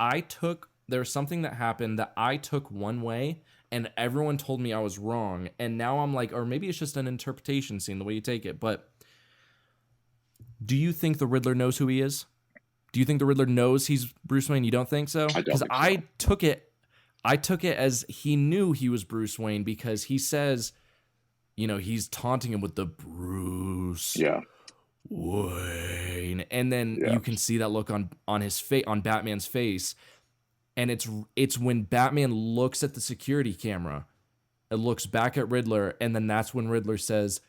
there's something that happened that I took one way and everyone told me I was wrong. And now I'm like, or maybe it's just an interpretation scene, the way you take it. But do you think the Riddler knows who he is? Do you think the Riddler knows he's Bruce Wayne? You don't think so? Because I took it as he knew he was Bruce Wayne, because he says, he's taunting him with the Bruce Yeah. Wayne, and then Yeah. you can see that look on his face, on Batman's face, and it's when Batman looks at the security camera, it looks back at Riddler, and then that's when Riddler says,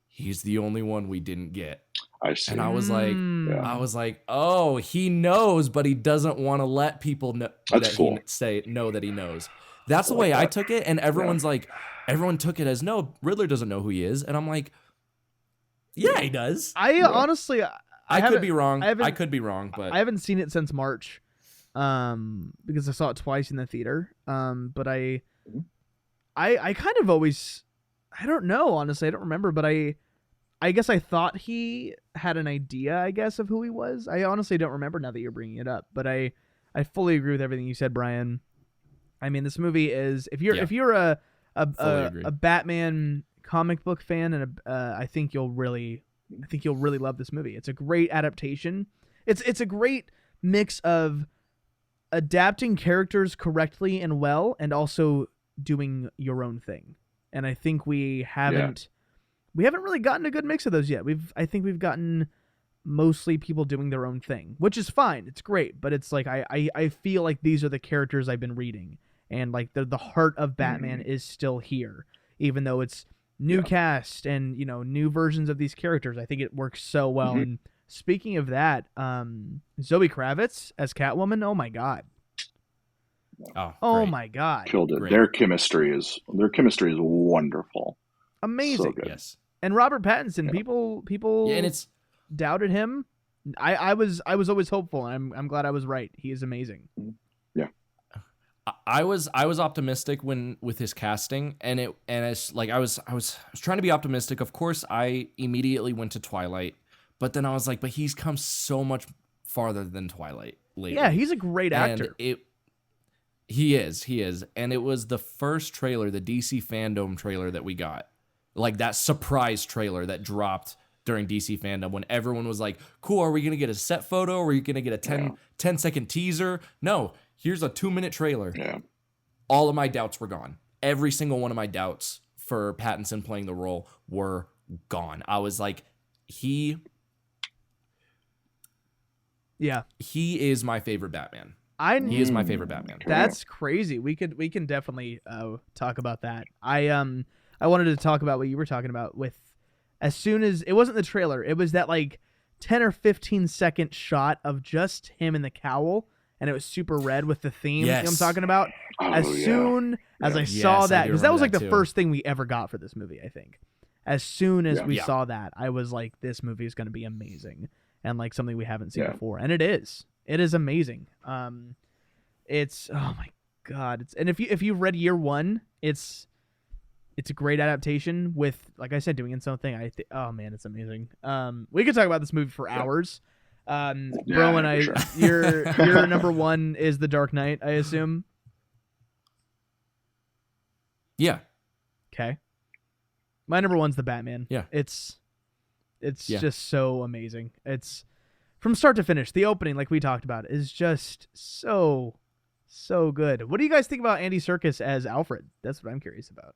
"He's the only one we didn't get." I see. And I Yeah. was like, oh, he knows, but he doesn't want to let people know That's cool. that he knows. That's the way I took it, and everyone's like, everyone took it as, no, Riddler doesn't know who he is, and I'm like, yeah, he does. Honestly, I could be wrong. I could be wrong, but I haven't seen it since March, because I saw it twice in the theater. But I kind of always, I don't know, honestly, I don't remember, but I guess I thought he had an idea, I guess, of who he was. I honestly don't remember now that you're bringing it up, but I fully agree with everything you said, Brian. I mean, this movie is, if you're a Batman comic book fan, and I think you'll really love this movie. It's a great adaptation. It's a great mix of adapting characters correctly and well, and also doing your own thing. And I think we haven't really gotten a good mix of those yet. I think we've gotten mostly people doing their own thing, which is fine. It's great, but it's like I feel like these are the characters I've been reading, and like the heart of Batman is still here, even though it's new cast and new versions of these characters. I think it works so well. And speaking of that, Zoe Kravitz as Catwoman, oh my god. Oh my god. Killed it. Great. Their chemistry is wonderful. Amazing. So good. Yes. And Robert Pattinson, people and it's doubted him. I was always hopeful, and I'm glad I was right. He is amazing. Yeah. I was optimistic with his casting, and it's like I was trying to be optimistic. Of course, I immediately went to Twilight, but then I was like, but he's come so much farther than Twilight lately. Yeah, he's a great actor. He is, and it was the first trailer, the DC Fandom trailer that we got, like that surprise trailer that dropped during DC Fandom when everyone was like, cool, are we gonna get a set photo, or are we gonna get a 10-second teaser? No. Here's a 2-minute trailer. Yeah. All of my doubts were gone. Every single one of my doubts for Pattinson playing the role were gone. I was like, he is my favorite Batman. He is my favorite Batman. That's crazy. We can definitely talk about that. I wanted to talk about what you were talking about with, as soon as, it wasn't the trailer, it was that like 10 or 15 second shot of just him in the cowl. And it was super red with the theme. Yes. You know what I'm talking about? Soon as I saw that, because that was like the first thing we ever got for this movie, I think. As soon as we saw that, I was like, this movie is going to be amazing. And like something we haven't seen before. And it is. It is amazing. It's, oh my God. And if you've read Year One, it's a great adaptation with, like I said, doing its own thing. Oh man, it's amazing. We could talk about this movie for hours. Bro and I, sure. your number one is The Dark Knight, I assume. Yeah. Okay. My number one's The Batman. Yeah. It's just so amazing. It's from start to finish. The opening, like we talked about, is just so good. What do you guys think about Andy Serkis as Alfred? That's what I'm curious about.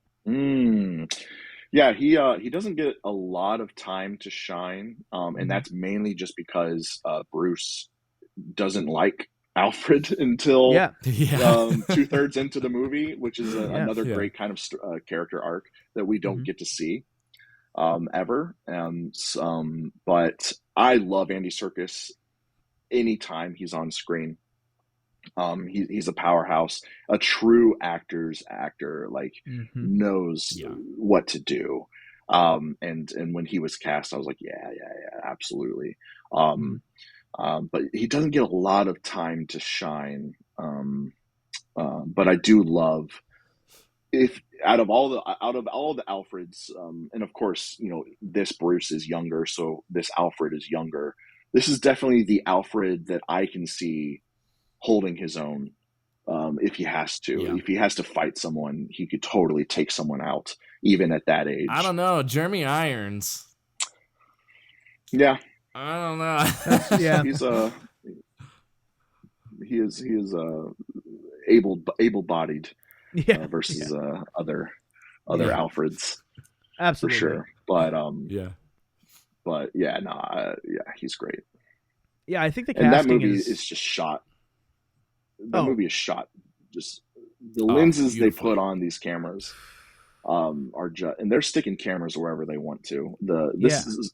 Yeah, he doesn't get a lot of time to shine, and that's mainly just because Bruce doesn't like Alfred until 2/3 into the movie, which is another great kind of character arc that we don't get to see ever. But I love Andy Serkis anytime he's on screen. He's a powerhouse, a true actor's actor, like knows what to do. And when he was cast, I was like, yeah, absolutely. But he doesn't get a lot of time to shine. But I do love, if out of all the Alfreds, and of course, this Bruce is younger, so this Alfred is younger. This is definitely the Alfred that I can see holding his own. If he has to, if he has to fight someone, he could totally take someone out, even at that age. I don't know, Jeremy Irons. Yeah, I don't know. He is able-bodied versus other Alfreds. Absolutely. for sure. But yeah. But yeah, no, he's great. Yeah, I think the And that casting movie is just shot. That movie is shot. Just the lenses they beautifully. put on these cameras are just, and they're sticking cameras wherever they want to. This is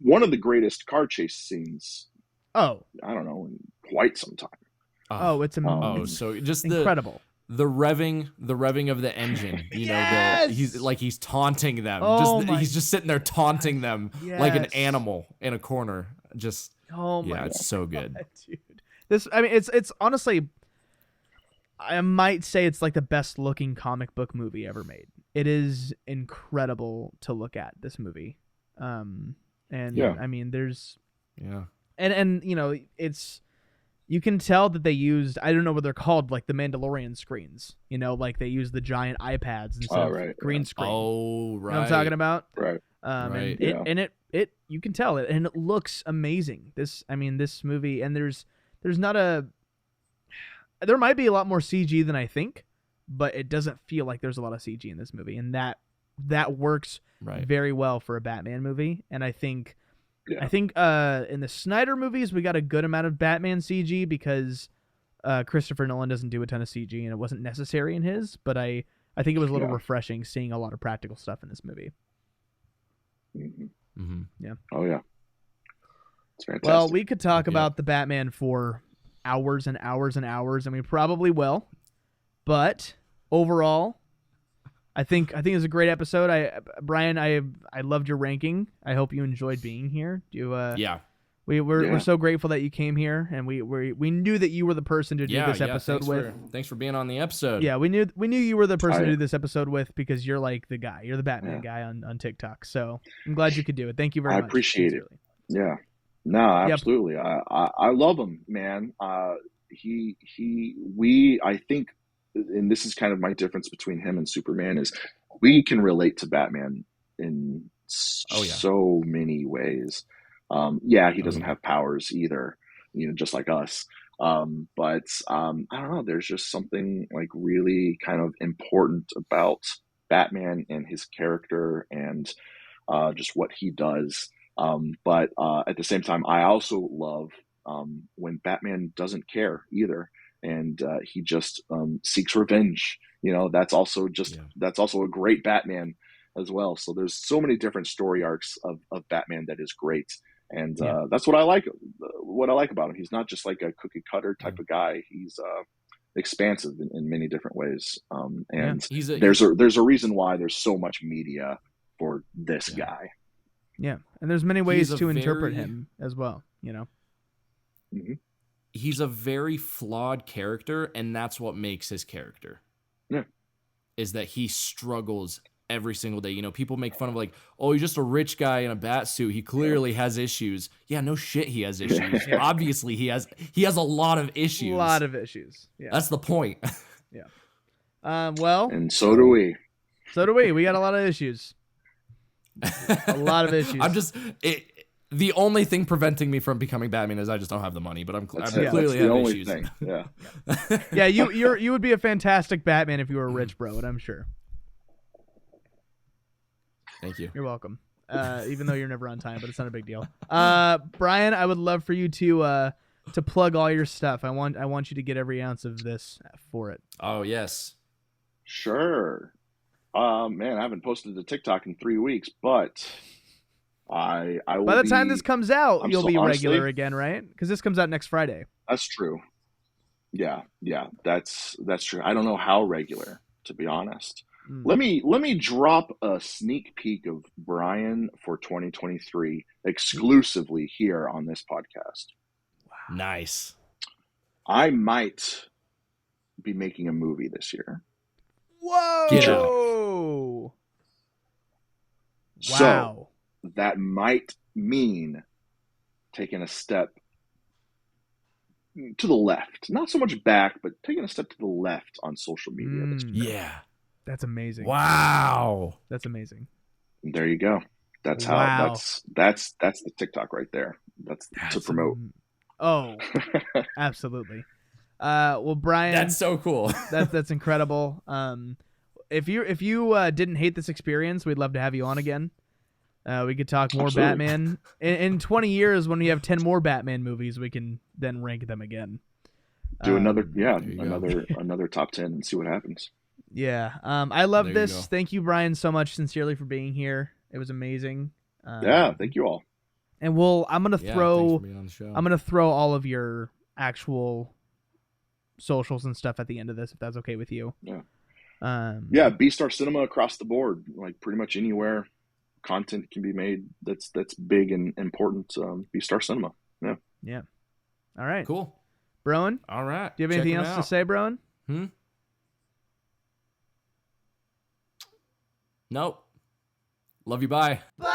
one of the greatest car chase scenes. Oh, I don't know, in quite some time. it's so just incredible. The revving of the engine, you Yes! know, he's taunting them. He's just sitting there taunting them like an animal in a corner. Just it's so good. Dude. It's honestly, I might say it's like the best looking comic book movie ever made. It is incredible to look at, this movie. I mean, there's and you know, it's, you can tell that they used, I don't know what they're called, like the Mandalorian screens, you know, like they use the giant iPads instead of green screen. Oh, right. You know what I'm talking about? Right. And it you can tell it, and it looks amazing. This movie, and there's not there might be a lot more CG than I think, but it doesn't feel like there's a lot of CG in this movie, and that works very well for a Batman movie. And I think in the Snyder movies we got a good amount of Batman CG because Christopher Nolan doesn't do a ton of CG, and it wasn't necessary in his. But I think it was a little refreshing seeing a lot of practical stuff in this movie. Mm-hmm. Mm-hmm. Yeah. Oh yeah. It's fantastic. Well, we could talk about the Batman for hours and hours and hours, and we probably will. But overall, I think it's a great episode. Brian, I loved your ranking. I hope you enjoyed being here. We're so grateful that you came here, and we knew that you were the person to do this episode with. Thanks for being on the episode. Yeah, we knew you were the person to do this episode with because you're like the guy. You're the Batman guy on TikTok. So I'm glid you could do it. Thank you very much. I appreciate it. Yeah. No, absolutely. I love him, man. I think, and this is kind of my difference between him and Superman, is we can relate to Batman in so many ways. He doesn't have powers either, you know, just like us. But I don't know, there's just something like really kind of important about Batman and his character and just what he does. But at the same time, I also love when Batman doesn't care either, and he just seeks revenge. You know, that's also a great Batman as well. So there's so many different story arcs of Batman that is great, and that's what I like. What I like about him, he's not just like a cookie cutter type of guy. He's expansive in many different ways, and there's a reason why there's so much media for this guy. Yeah, and there's many ways to interpret him as well, you know. Mm-hmm. He's a very flawed character, and that's what makes his character. Yeah. Is that he struggles every single day. You know, people make fun of like, oh, he's just a rich guy in a bat suit. He clearly has issues. Yeah, no shit, he has issues. Obviously, he has a lot of issues. A lot of issues. Yeah. That's the point. Yeah. Well. And so do we. We got a lot of issues. A lot of issues. The only thing preventing me from becoming Batman is I just don't have the money, but I'm clearly have issues. Thing. Yeah. Yeah, you would be a fantastic Batman if you were rich, bro, and I'm sure. Thank you. You're welcome. Even though you're never on time, but it's not a big deal. Brian, I would love for you to plug all your stuff. I want you to get every ounce of this for it. Oh, yes. Sure. Man, I haven't posted to TikTok in 3 weeks, but I will. By the time this comes out, you'll be regular again, right? Because this comes out next Friday. That's true. Yeah, that's true. I don't know how regular, to be honest. Let me drop a sneak peek of Bryan for 2023 exclusively here on this podcast. Wow. Nice. I might be making a movie this year. Whoa! Get out. Wow. So that might mean taking a step to the left. Not so much back, but taking a step to the left on social media. Yeah. That's amazing. Wow. That's amazing. There you go. That's how that's the TikTok right there. That's to promote. Oh, absolutely. Well, Bryan, that's so cool. that's incredible. if you didn't hate this experience, we'd love to have you on again. We could talk more Absolutely. Batman. In 20 years, when we have 10 more Batman movies, we can then rank them again. Do another top 10 and see what happens. Yeah. I love There you this. go. Thank you, Bryan, so much sincerely for being here. It was amazing. Yeah, thank you all. And I'm gonna Thanks throw for being on the show. I'm gonna throw all of your actual socials and stuff at the end of this, if that's okay with you. Yeah. Yeah, Bstarrcinema across the board, like pretty much anywhere content can be made that's big and important. Bstarrcinema. Yeah. Yeah. All right. Cool. Broen, All right. do you have Check anything them else to out. say, Broen? Nope. Love you. Bye. Bye.